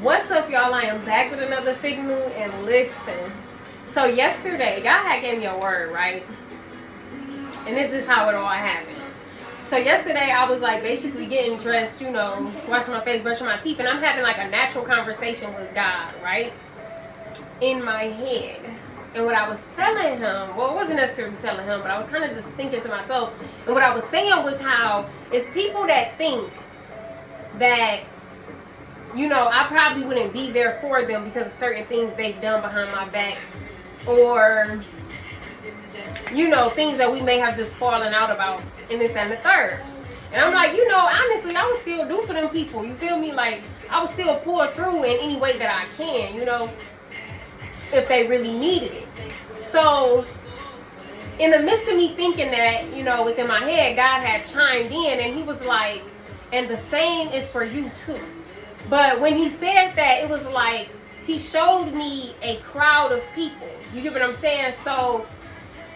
What's up, y'all? I am back with another signal, and listen. So yesterday, God had gave me a word, right? And this is how it all happened. So yesterday, I was like basically getting dressed, washing my face, brushing my teeth, and I'm having like a natural conversation with God, right? In my head. And what I was telling him, well, it wasn't necessarily telling him, but I was kind of just thinking to myself. And what I was saying was how it's people that think that I probably wouldn't be there for them because of certain things they've done behind my back, or, things that we may have just fallen out about, and this, that, and the third. And I'm like, honestly, I would still do for them people. You feel me? Like, I would still pull through in any way that I can, if they really needed it. So, in the midst of me thinking that, within my head, God had chimed in, and he was like, and the same is for you too. But when he said that, it was like he showed me a crowd of people. You get what I'm saying? So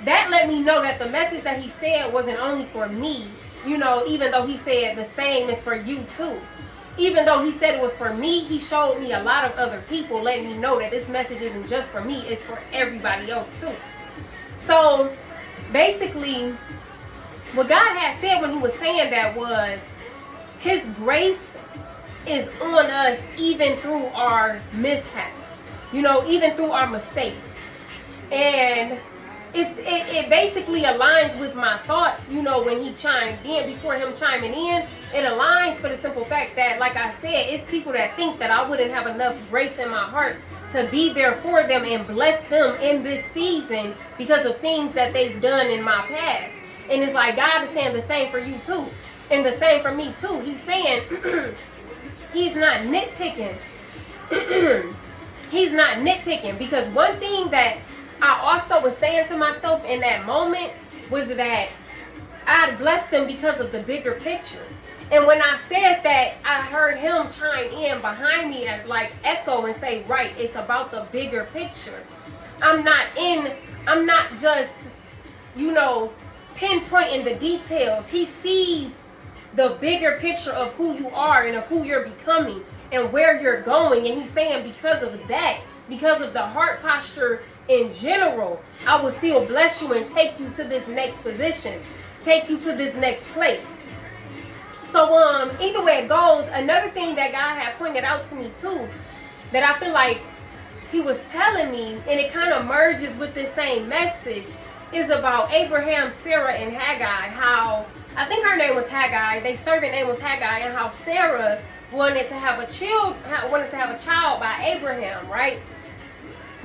that let me know that the message that he said wasn't only for me, even though he said the same is for you too. Even though he said it was for me, he showed me a lot of other people, letting me know that this message isn't just for me, it's for everybody else too. So basically, what God had said when he was saying that was, his grace is on us even through our mishaps, even through our mistakes. And it basically aligns with my thoughts, when he chimed in, before him chiming in. It aligns for the simple fact that, like I said, it's people that think that I wouldn't have enough grace in my heart to be there for them and bless them in this season because of things that they've done in my past. And it's like God is saying the same for you too, and the same for me too. He's saying he's not nitpicking. He's not nitpicking, because one thing that I also was saying to myself in that moment was that I'd bless them because of the bigger picture. And when I said that, I heard him chime in behind me as like echo and say, right, it's about the bigger picture. I'm not just, pinpointing the details. He sees the bigger picture of who you are and of who you're becoming and where you're going. And he's saying because of that, because of the heart posture in general, I will still bless you and take you to this next position, take you to this next place. So either way it goes, another thing that God had pointed out to me too, that I feel like he was telling me, and it kind of merges with this same message, is about Abraham, Sarah, and Haggai. How I think her name was Haggai, their servant name was Haggai, and how Sarah wanted to have a child by Abraham, right?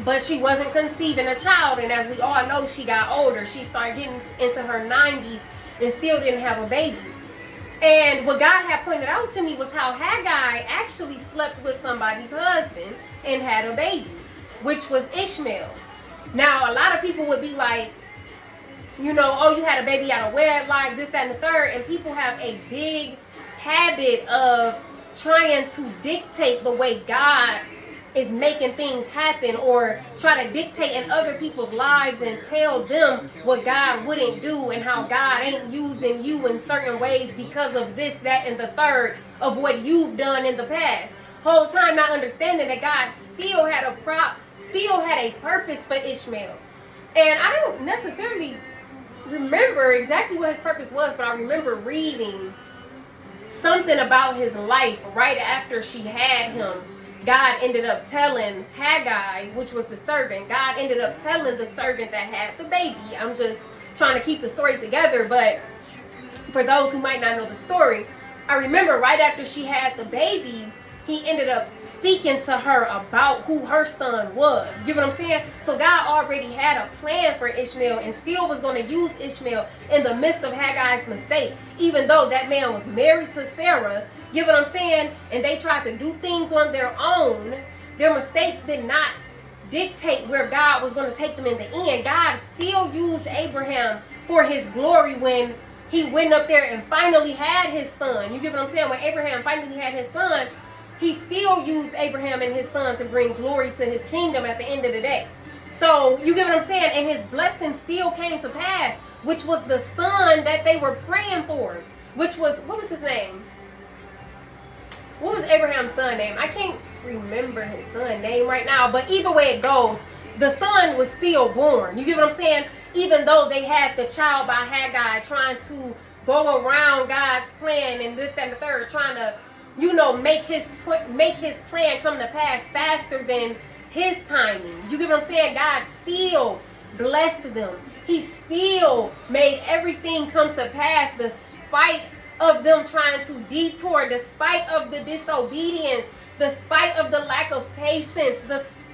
But she wasn't conceiving a child, and as we all know, she got older. She started getting into her 90s and still didn't have a baby. And what God had pointed out to me was how Haggai actually slept with somebody's husband and had a baby, which was Ishmael. Now, a lot of people would be like, oh, you had a baby out of wedlock, this, that, and the third. And people have a big habit of trying to dictate the way God is making things happen, or try to dictate in other people's lives and tell them what God wouldn't do and how God ain't using you in certain ways because of this, that, and the third of what you've done in the past. Whole time not understanding that God still had a purpose for Ishmael. And I don't necessarily remember exactly what his purpose was, but I remember reading something about his life right after she had him. God ended up telling Haggai, which was the servant, God ended up telling the servant that had the baby. I'm just trying to keep the story together, but for those who might not know the story, I remember right after she had the baby, he ended up speaking to her about who her son was. You get what I'm saying? So God already had a plan for Ishmael and still was going to use Ishmael in the midst of Haggai's mistake. Even though that man was married to Sarah, you get what I'm saying? And they tried to do things on their own. Their mistakes did not dictate where God was going to take them in the end. God still used Abraham for his glory when he went up there and finally had his son. You get what I'm saying? When Abraham finally had his son, he still used Abraham and his son to bring glory to his kingdom at the end of the day. So, you get what I'm saying? And his blessing still came to pass, which was the son that they were praying for. Which was, what was his name? What was Abraham's son's name? I can't remember his son's name right now, but either way it goes, the son was still born. You get what I'm saying? Even though they had the child by Haggai trying to go around God's plan and this, that, and the third, trying to, make his plan come to pass faster than his timing. You get what I'm saying? God still blessed them. He still made everything come to pass despite of them trying to detour, despite of the disobedience, despite of the lack of patience,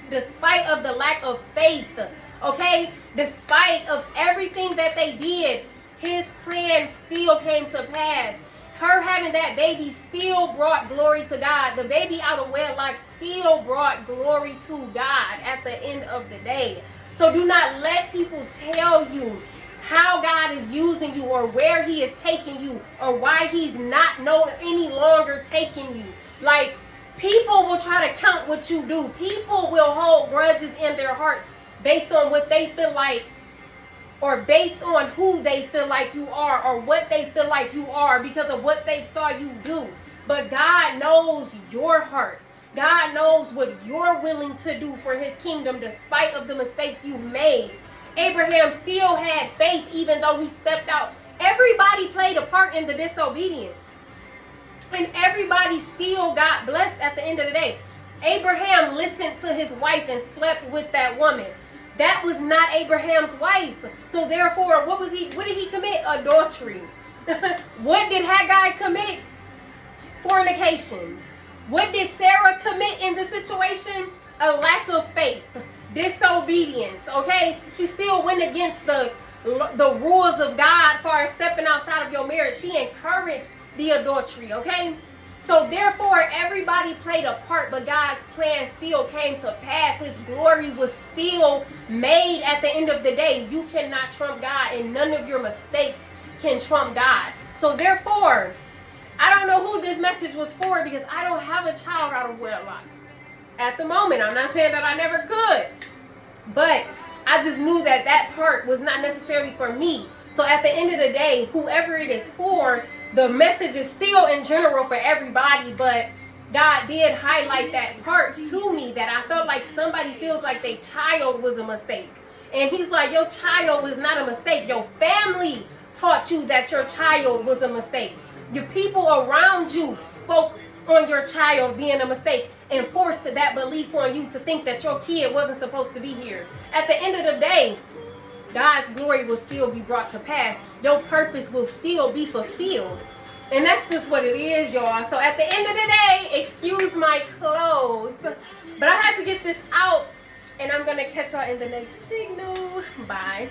despite of the lack of faith. Okay? Despite of everything that they did, his plan still came to pass. Her having that baby still brought glory to God. The baby out of wedlock still brought glory to God at the end of the day. So do not let people tell you how God is using you or where he is taking you or why he's not any longer taking you. Like, people will try to count what you do. People will hold grudges in their hearts based on what they feel like, or based on who they feel like you are, or what they feel like you are because of what they saw you do. But God knows your heart. God knows what you're willing to do for his kingdom despite of the mistakes you made. Abraham still had faith even though he stepped out. Everybody played a part in the disobedience. And everybody still got blessed at the end of the day. Abraham listened to his wife and slept with that woman. That was not Abraham's wife. So therefore, what did he commit? Adultery. What did Haggai commit? Fornication. What did Sarah commit in the situation? A lack of faith. Disobedience. Okay? She still went against the rules of God as far as stepping outside of your marriage. She encouraged the adultery. Okay? So therefore, everybody played a part, but God's plan still came to pass. His glory was still made at the end of the day. You cannot trump God, and none of your mistakes can trump God. So therefore, I don't know who this message was for because I don't have a child out of wedlock at the moment. I'm not saying that I never could, but I just knew that that part was not necessarily for me. So at the end of the day, whoever it is for, the message is still in general for everybody, but God did highlight that part to me that I felt like somebody feels like their child was a mistake. And he's like, your child was not a mistake. Your family taught you that your child was a mistake. Your people around you spoke on your child being a mistake and forced that belief on you to think that your kid wasn't supposed to be here. At the end of the day, God's glory will still be brought to pass. Your purpose will still be fulfilled. And that's just what it is, y'all. So at the end of the day, excuse my clothes, but I had to get this out, and I'm going to catch y'all in the next signal. Bye.